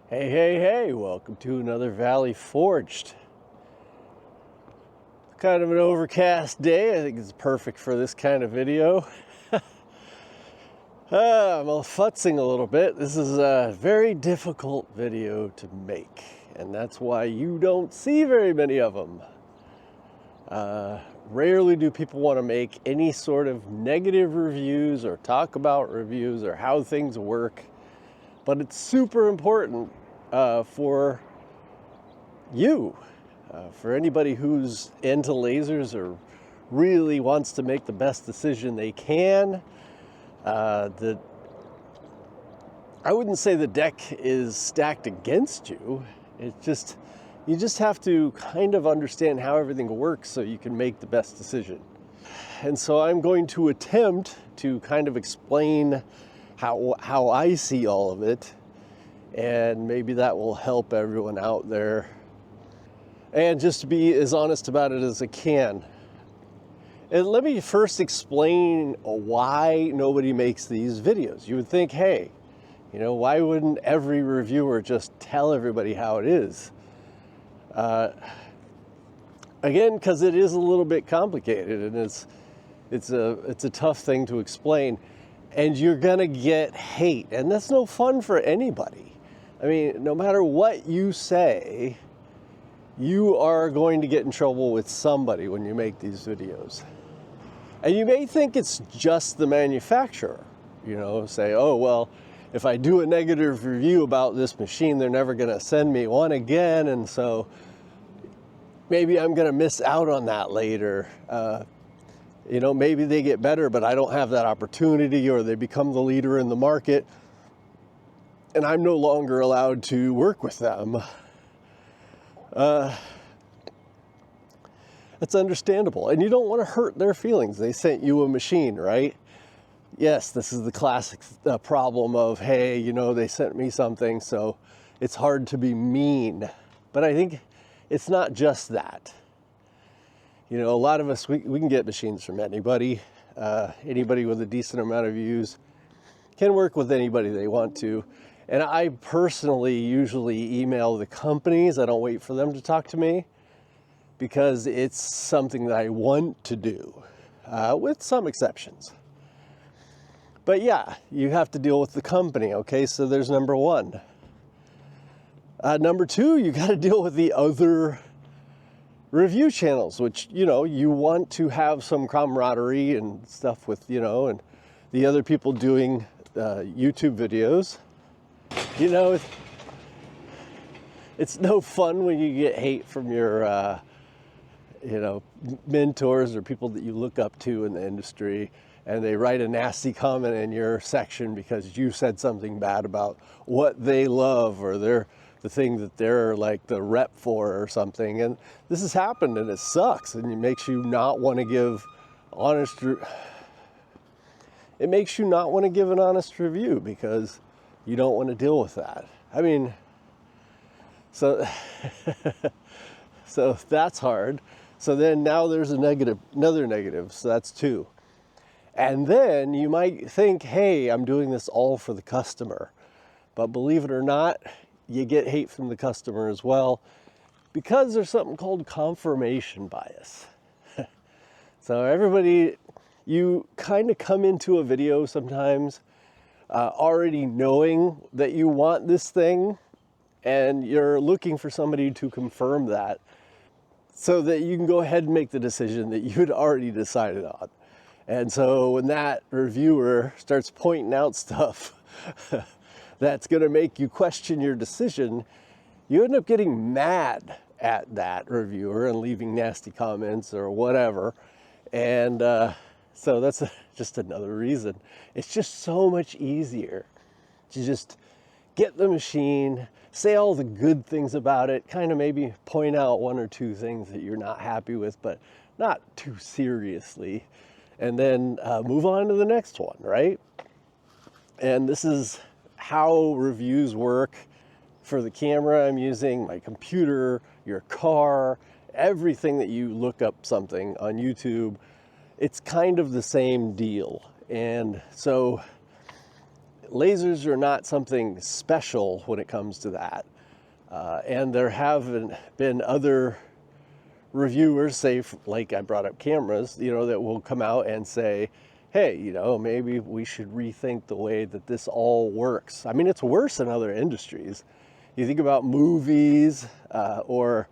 Hey, hey, hey, welcome to another Valley Forged. Kind of an overcast day. I think it's perfect for this kind of video. I'm futzing a little bit. This is a very difficult video to make, and that's why you don't see very many of them. Rarely do people want to make any sort of negative reviews or talk about reviews or how things work. But it's super important for you, for anybody who's into lasers or really wants to make the best decision they can. I wouldn't say the deck is stacked against you. It's just, you just have to kind of understand how everything works so you can make the best decision. And so I'm going to attempt to kind of explain how I see all of it, and maybe that will help everyone out there. And just to be as honest about it as I can. And let me first explain why nobody makes these videos. You would think, hey, you know, why wouldn't every reviewer just tell everybody how it is? Again, because it is a little bit complicated, and it's a tough thing to explain. And you're gonna get hate, and that's no fun for anybody. I mean, no matter what you say, you are going to get in trouble with somebody when you make these videos. And you may think it's just the manufacturer, you know, say, oh, well, if I do a negative review about this machine, they're never gonna send me one again, and so maybe I'm gonna miss out on that later. You know, maybe they get better, but I don't have that opportunity, or they become the leader in the market, and I'm no longer allowed to work with them. That's understandable, and you don't want to hurt their feelings. They sent you a machine, right? Yes, this is the classic problem of, hey, you know, they sent me something, so it's hard to be mean. But I think it's not just that. You know, a lot of us, we can get machines from anybody. Anybody with a decent amount of views can work with anybody they want to. And I personally usually email the companies. I don't wait for them to talk to me, because it's something that I want to do, with some exceptions. But yeah, you have to deal with the company, okay? So there's number one. Number two, you got to deal with the other review channels, which, you know, you want to have some camaraderie and stuff with, you know, and the other people doing YouTube videos. You know, it's no fun when you get hate from your, you know, mentors or people that you look up to in the industry, and they write a nasty comment in your section because you said something bad about what they love, or the thing that they're like the rep for or something. And this has happened, and it sucks, and it makes you not want to give it makes you not want to give an honest review, because you don't want to deal with that. I mean, so that's hard. So then now there's another negative, so that's two. And then you might think, hey, I'm doing this all for the customer. But believe it or not, you get hate from the customer as well, because there's something called confirmation bias. So everybody, you kind of come into a video sometimes already knowing that you want this thing, and you're looking for somebody to confirm that, so that you can go ahead and make the decision that you had already decided on. And so when that reviewer starts pointing out stuff that's going to make you question your decision, you end up getting mad at that reviewer and leaving nasty comments or whatever. And so that's just another reason. It's just so much easier to just get the machine, say all the good things about it, kind of maybe point out one or two things that you're not happy with, but not too seriously, and then move on to the next one, right? And this is how reviews work for the camera I'm using, my computer, your car, everything that you look up something on YouTube. It's kind of the same deal. And so lasers are not something special when it comes to that. And there haven't been other reviewers, say, like I brought up cameras, you know, that will come out and say, hey, you know, maybe we should rethink the way that this all works. I mean, it's worse in other industries. You think about movies or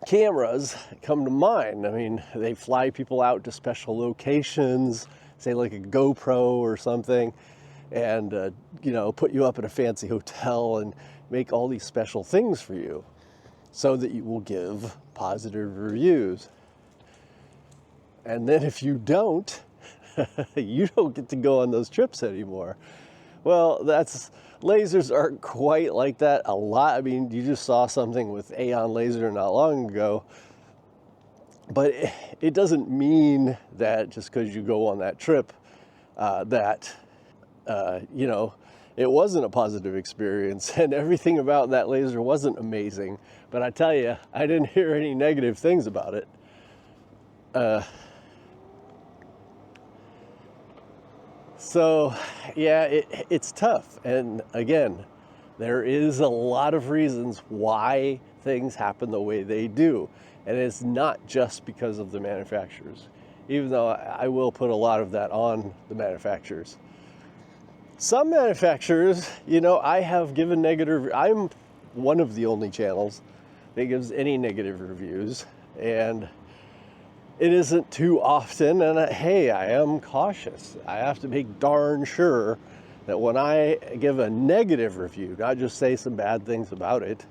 cameras come to mind. I mean, they fly people out to special locations, say like a GoPro or something, and, you know, put you up at a fancy hotel and make all these special things for you so that you will give positive reviews. And then if you don't, you don't get to go on those trips anymore. Well, lasers aren't quite like that a lot. I mean, you just saw something with Aeon laser not long ago, but it doesn't mean that just because you go on that trip you know, it wasn't a positive experience and everything about that laser wasn't amazing. But I tell you, I didn't hear any negative things about it. So yeah, it's tough. And again, there is a lot of reasons why things happen the way they do. And it's not just because of the manufacturers, even though I will put a lot of that on the manufacturers. Some manufacturers, you know, I have given negative, I'm one of the only channels that gives any negative reviews, and it isn't too often, and hey, I am cautious. I have to make darn sure that when I give a negative review, not just say some bad things about it,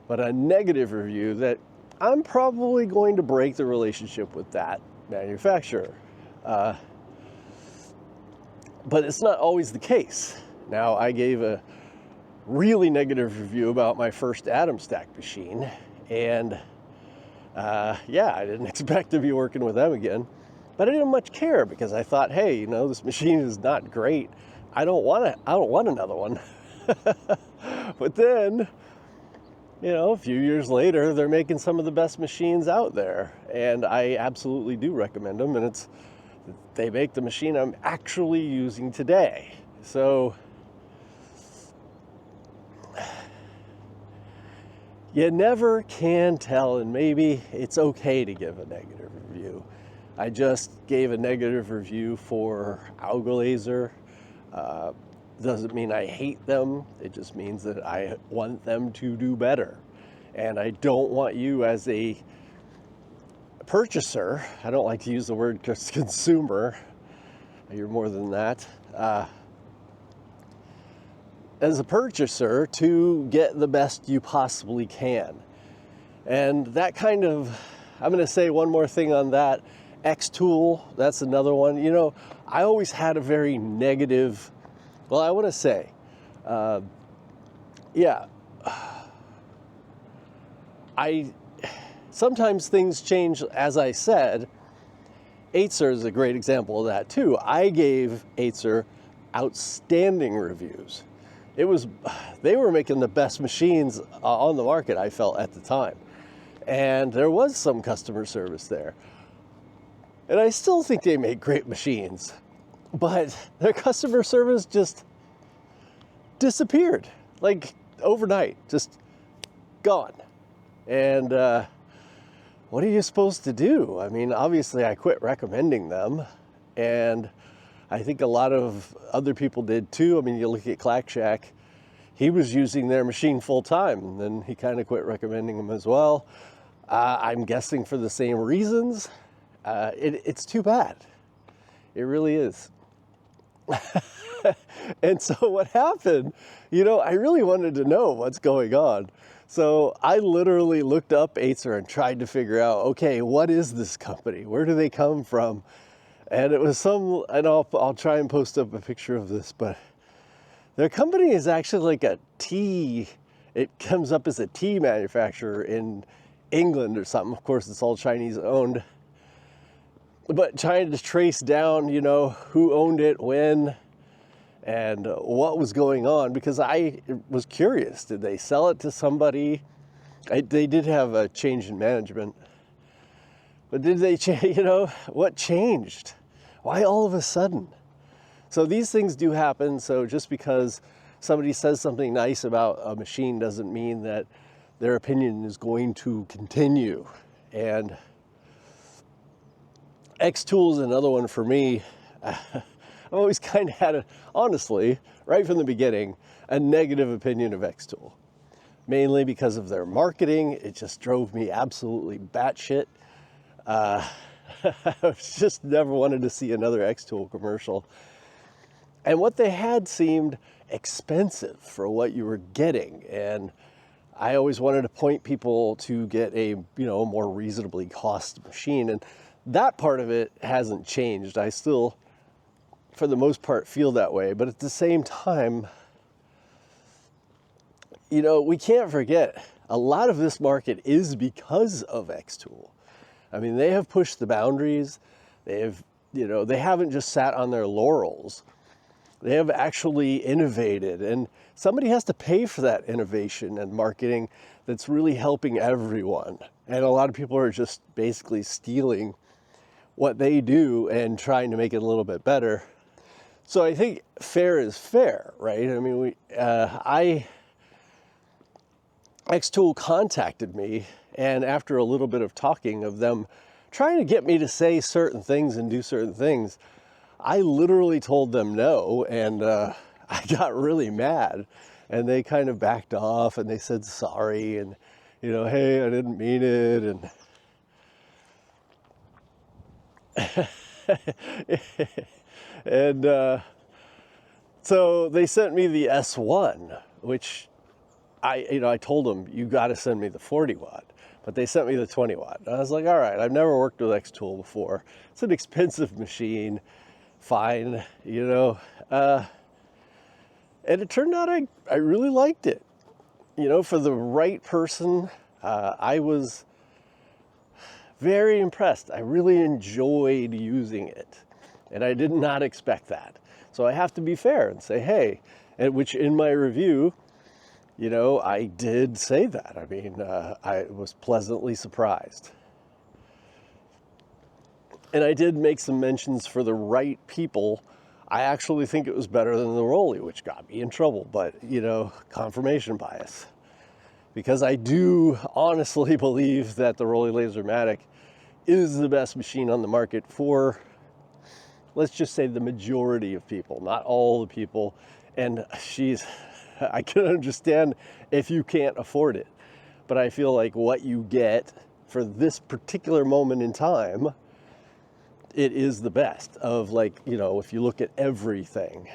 but a negative review, that I'm probably going to break the relationship with that manufacturer. But it's not always the case. Now, I gave a really negative review about my first Atom Stack machine, and yeah, I didn't expect to be working with them again, but I didn't much care because I thought, hey, you know, this machine is not great. I don't want another one. But then, you know, a few years later, they're making some of the best machines out there, and I absolutely do recommend them, and they make the machine I'm actually using today. So you never can tell, and maybe it's okay to give a negative review. I just gave a negative review for Alga Laser. Doesn't mean I hate them. It just means that I want them to do better. And I don't want you as a purchaser, I don't like to use the word consumer, you're more than that, as a purchaser to get the best you possibly can. And that kind of, I'm going to say one more thing on that, X-Tool, that's another one. You know, I always had a very negative, well, I want to say, yeah, sometimes things change, as I said. Acer is a great example of that too. I gave Acer outstanding reviews. They were making the best machines on the market, I felt, at the time. And there was some customer service there. And I still think they make great machines, but their customer service just disappeared, like overnight, just gone. And what are you supposed to do? I mean, obviously I quit recommending them, and I think a lot of other people did too. I mean, you look at Clack Shack, he was using their machine full time, and then he kind of quit recommending them as well. I'm guessing for the same reasons. It's too bad. It really is. And so what happened, you know, I really wanted to know what's going on. So I literally looked up Acer and tried to figure out, okay, what is this company? Where do they come from? And it was and I'll try and post up a picture of this, but their company is actually like a tea, it comes up as a tea manufacturer in England or something. Of course, it's all Chinese owned. But trying to trace down, you know, who owned it, when, and what was going on, because I was curious. Did they sell it to somebody? They did have a change in management. But did they change, you know, what changed? Why all of a sudden? So these things do happen. So just because somebody says something nice about a machine doesn't mean that their opinion is going to continue. And X-Tool is another one for me. I've always kind of had, honestly, right from the beginning, a negative opinion of X-Tool. Mainly because of their marketing. It just drove me absolutely batshit. I just never wanted to see another X-Tool commercial. And what they had seemed expensive for what you were getting. And I always wanted to point people to get a, more reasonably cost machine. And that part of it hasn't changed. I still, for the most part, feel that way. But at the same time, we can't forget, a lot of this market is because of X-Tool. I mean, they have pushed the boundaries. They haven't just sat on their laurels. They have actually innovated, and somebody has to pay for that innovation and marketing that's really helping everyone. And a lot of people are just basically stealing what they do and trying to make it a little bit better. So I think fair is fair, right? I mean, X-Tool contacted me, and after a little bit of talking of them trying to get me to say certain things and do certain things, I literally told them no, and I got really mad, and they kind of backed off, and they said sorry, and hey, I didn't mean it, and so they sent me the S1, which I told them, you got to send me the 40 watt, but they sent me the 20 watt. And I was like, all right, I've never worked with X-Tool before. It's an expensive machine, fine, and it turned out I really liked it. For the right person, I was very impressed. I really enjoyed using it, and I did not expect that. So I have to be fair and say, hey, and which in my review, I did say that. I mean, I was pleasantly surprised. And I did make some mentions for the right people. I actually think it was better than the Rolly, which got me in trouble, but, confirmation bias. Because I do honestly believe that the Rolly Lasermatic is the best machine on the market for, let's just say, the majority of people, not all the people. And I can understand if you can't afford it, but I feel like what you get for this particular moment in time, it is the best of, if you look at everything.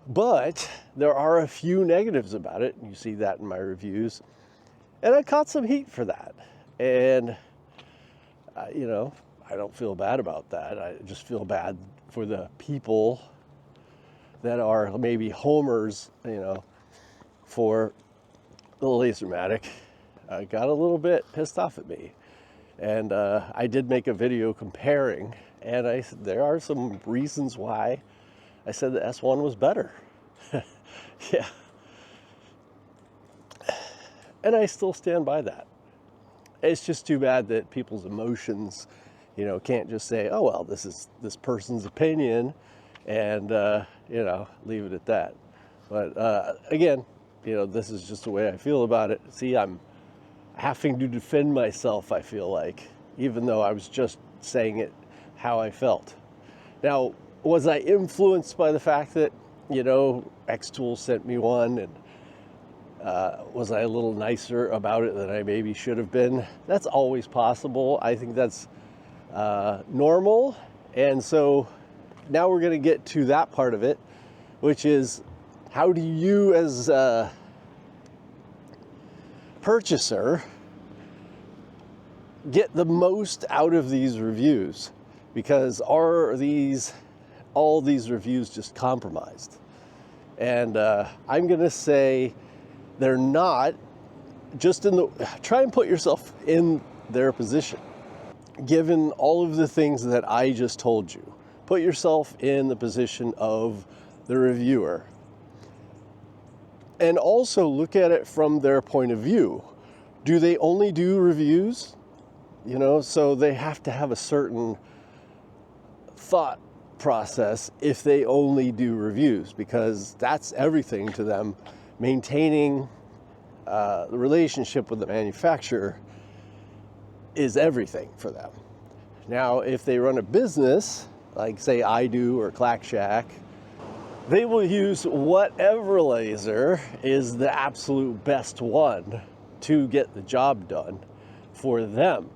But there are a few negatives about it, and you see that in my reviews, and I caught some heat for that. And I don't feel bad about that. I just feel bad for the people that are maybe homers, for the Lasermatic. Got a little bit pissed off at me. And I did make a video comparing, and there are some reasons why I said the S1 was better. Yeah. And I still stand by that. It's just too bad that people's emotions, can't just say, oh, well, this is this person's opinion, and, leave it at that. But again, this is just the way I feel about it. See, I'm having to defend myself, I feel like, even though I was just saying it how I felt. Now, was I influenced by the fact that, X-Tool sent me one, and was I a little nicer about it than I maybe should have been? That's always possible. I think that's normal. And so now we're going to get to that part of it, which is, how do you as a purchaser get the most out of these reviews? Because are all these reviews just compromised? And I'm going to say they're not. Just try and put yourself in their position. Given all of the things that I just told you, put yourself in the position of the reviewer. And also look at it from their point of view. Do they only do reviews? So they have to have a certain thought process if they only do reviews, because that's everything to them. Maintaining the relationship with the manufacturer is everything for them. Now, if they run a business, like say I do or Clack Shack, they will use whatever laser is the absolute best one to get the job done for them.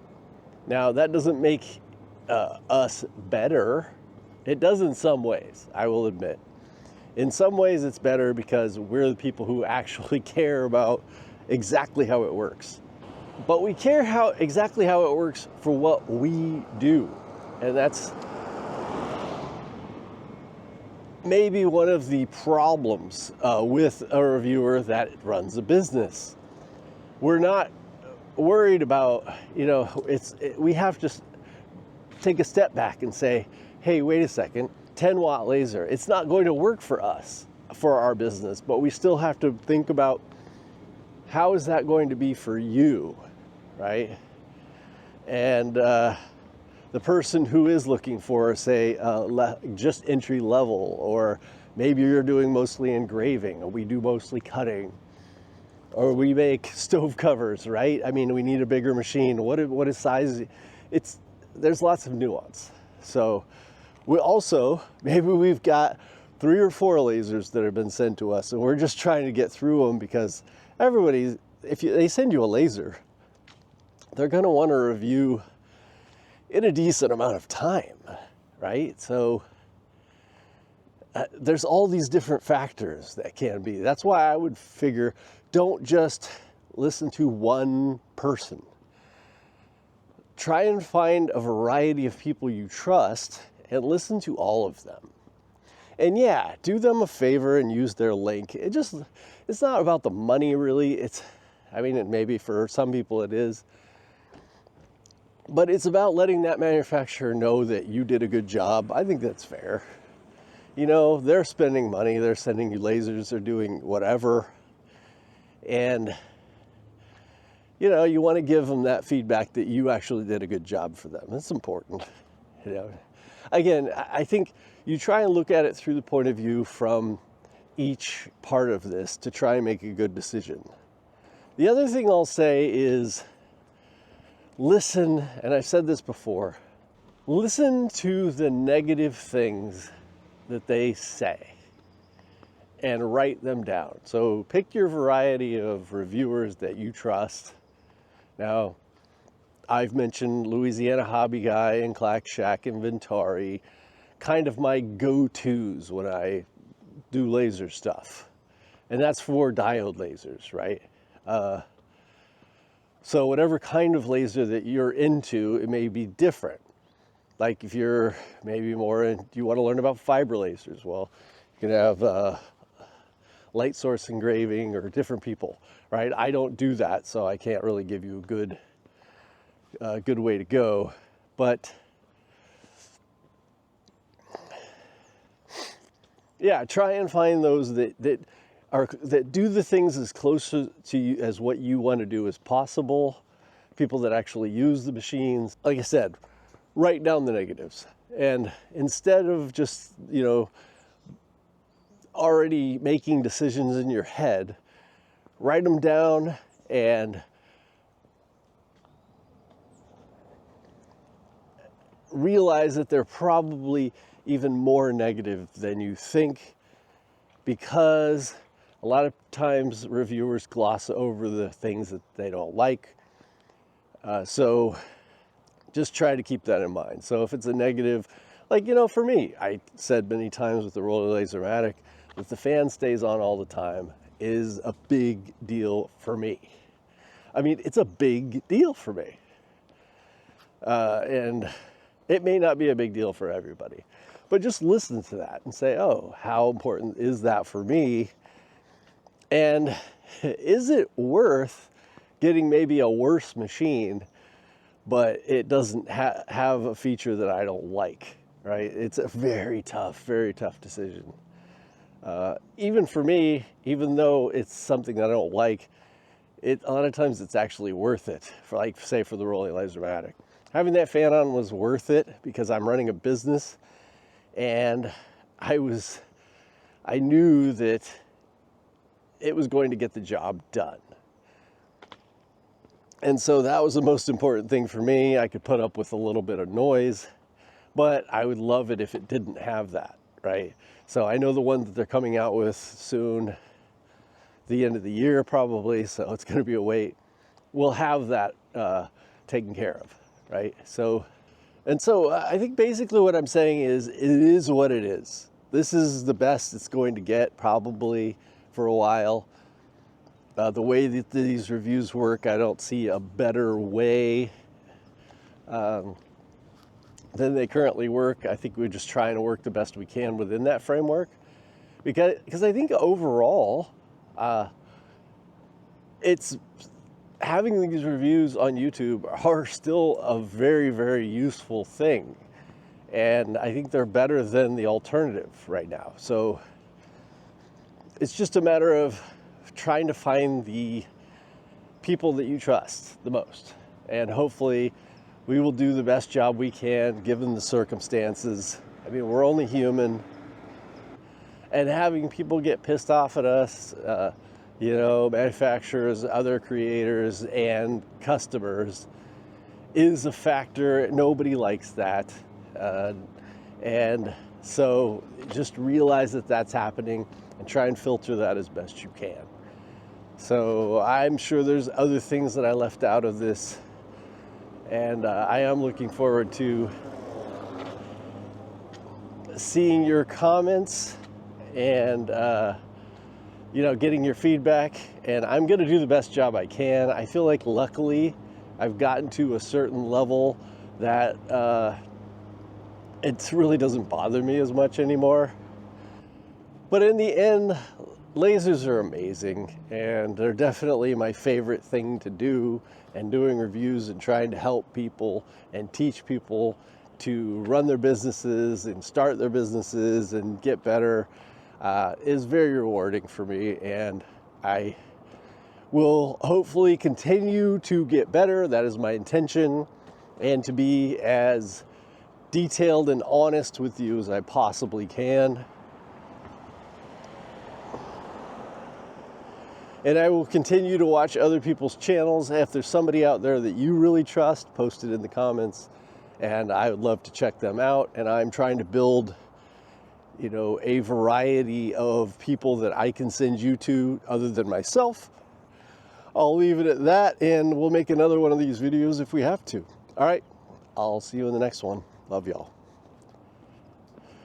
Now, that doesn't make us better. It does in some ways, I will admit. In some ways it's better because we're the people who actually care about exactly how it works. But we care exactly how it works for what we do. And that's maybe one of the problems with a reviewer that runs a business. We're not worried about, we have to take a step back and say, hey, wait a second, 10-watt laser, it's not going to work for us, for our business, but we still have to think about how is that going to be for you, right? And the person who is looking for, say, just entry level, or maybe you're doing mostly engraving, or we do mostly cutting, or we make stove covers, right? I mean, we need a bigger machine. What is size? There's lots of nuance. So maybe we've got 3 or 4 lasers that have been sent to us, and we're just trying to get through them, because everybody, they send you a laser, they're going to want to review in a decent amount of time, right? So there's all these different factors that can be. That's why I would figure, don't just listen to one person. Try and find a variety of people you trust and listen to all of them. And yeah, do them a favor and use their link. It's not about the money, really. Maybe for some people it is. But it's about letting that manufacturer know that you did a good job. I think that's fair. They're spending money, they're sending you lasers, they're doing whatever. And, you want to give them that feedback that you actually did a good job for them. That's important. Again, I think you try and look at it through the point of view from each part of this to try and make a good decision. The other thing I'll say is listen, and I've said this before, listen to the negative things that they say and write them down. So pick your variety of reviewers that you trust. Now, I've mentioned Louisiana Hobby Guy and Clack Shack and Ventari, kind of my go-tos when I do laser stuff. And that's for diode lasers, right? So whatever kind of laser that you're into, it may be different. Like if you're maybe you want to learn about fiber lasers, well, you can have light source engraving or different people, right? I don't do that, so I can't really give you a good way to go. But yeah, try and find those that do the things as close to you as what you want to do as possible. People that actually use the machines. Like I said, write down the negatives, and instead of just already making decisions in your head, write them down and realize that they're probably even more negative than you think, because a lot of times reviewers gloss over the things that they don't like. So just try to keep that in mind. So if it's a negative, for me, I said many times with the roller lasermatic, that the fan stays on all the time is a big deal for me. It's a big deal for me. And it may not be a big deal for everybody, but just listen to that and say, oh, how important is that for me? And is it worth getting maybe a worse machine, but it doesn't have a feature that I don't like, right? It's a very tough decision. Even for me, even though it's something that I don't like, a lot of times it's actually worth it. For the rolling lasermatic, having that fan on was worth it because I'm running a business, and I knew that it was going to get the job done. And so that was the most important thing for me. I could put up with a little bit of noise, but I would love it if it didn't have that, right? So I know the one that they're coming out with soon, the end of the year probably, so it's going to be a wait. We'll have that taken care of, right? So I think basically what I'm saying is, it is what it is. This is the best it's going to get probably for a while. The way that these reviews work, I don't see a better way than they currently work. I think we're just trying to work the best we can within that framework. Because I think overall, it's having these reviews on YouTube are still a very, very useful thing. And I think they're better than the alternative right now. So it's just a matter of trying to find the people that you trust the most. And hopefully we will do the best job we can given the circumstances. I mean, we're only human. And having people get pissed off at us, manufacturers, other creators, and customers is a factor. Nobody likes that. And so just realize that that's happening and try and filter that as best you can. So I'm sure there's other things that I left out of this, and I am looking forward to seeing your comments and getting your feedback. And I'm going to do the best job I can. I feel like luckily I've gotten to a certain level that it really doesn't bother me as much anymore. But in the end, lasers are amazing, and they're definitely my favorite thing to do. And doing reviews and trying to help people and teach people to run their businesses and start their businesses and get better is very rewarding for me. And I will hopefully continue to get better. That is my intention, and to be as detailed and honest with you as I possibly can. And I will continue to watch other people's channels. If there's somebody out there that you really trust, post it in the comments, and I would love to check them out. And I'm trying to build, a variety of people that I can send you to other than myself. I'll leave it at that, and we'll make another one of these videos if we have to. All right, I'll see you in the next one. Love y'all.